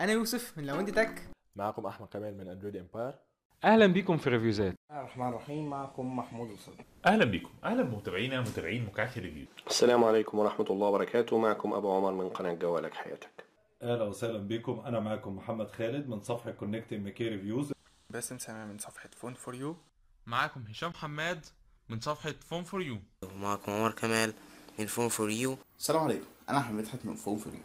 انا يوسف من لو انت تك. معكم احمد كمال من اندرويد امباير. اهلا بيكم في ريفيوزات. بسم الله الرحمن الرحيم، معكم محمود الصديق. اهلا بكم، اهلا بمتابعينا متابعين مكعكي ريفيو. السلام عليكم ورحمة الله وبركاته. معكم أبو عمر من قناة جوالك حياتك. اهلا وسهلا بكم، انا معكم محمد خالد من صفحه كونكت ام كي ريفيوز. باسم سامي من صفحة فون فور يو. معاكم هشام حماد من صفحة فون فور يو. ومعكم عمر كمال من فون فور يو. السلام عليكم، انا احمد مدحت من فون فور يو.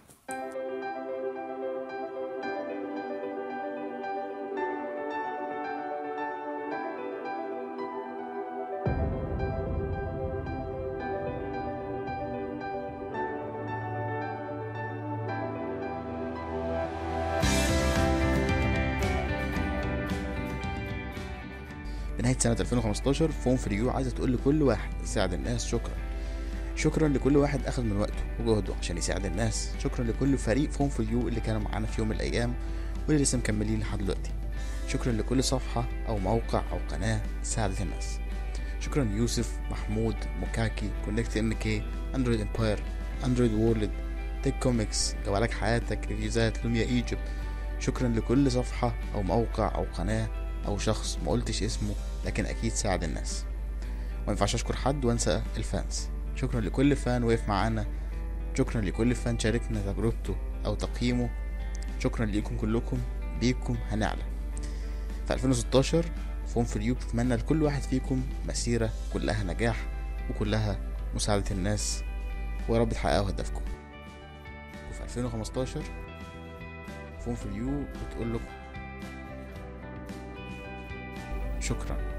بنهاية سنة 2015 فون فور يو عايزة تقول لكل واحد ساعد الناس شكرا لكل واحد أخذ من وقته وجهده عشان يساعد الناس. شكرا لكل فريق فون فور يو اللي كانوا معانا في يوم من الأيام واللي لسه مكملين لحد دلوقتي. شكرا لكل صفحة أو موقع أو قناة ساعدت الناس. شكرا ليوسف، محمود، مكاكي، كونكت ام كي، اندرويد امباير، اندرويد وورلد، تيك كوميكس، جوالك حياتك، ريفيوزات، لوميا ايجيبت. شكرا لكل صفحة أو موقع أو قناة أو شخص ما قلتش اسمه لكن أكيد ساعد الناس. ما ينفعش أشكر حد وأنسى الفانس. شكرا لكل فان وقف معانا. شكرا لكل فان شاركنا تجربته أو تقييمه. شكرا ليكم كلكم، بيكم هنعلى. في 2016 فون فور يو بتتمنى لكل واحد فيكم مسيرة كلها نجاح وكلها مساعدة الناس، ويا رب تحققوا هدفكم. وفي 2015 فون فور يو بتقول لكم شكرا.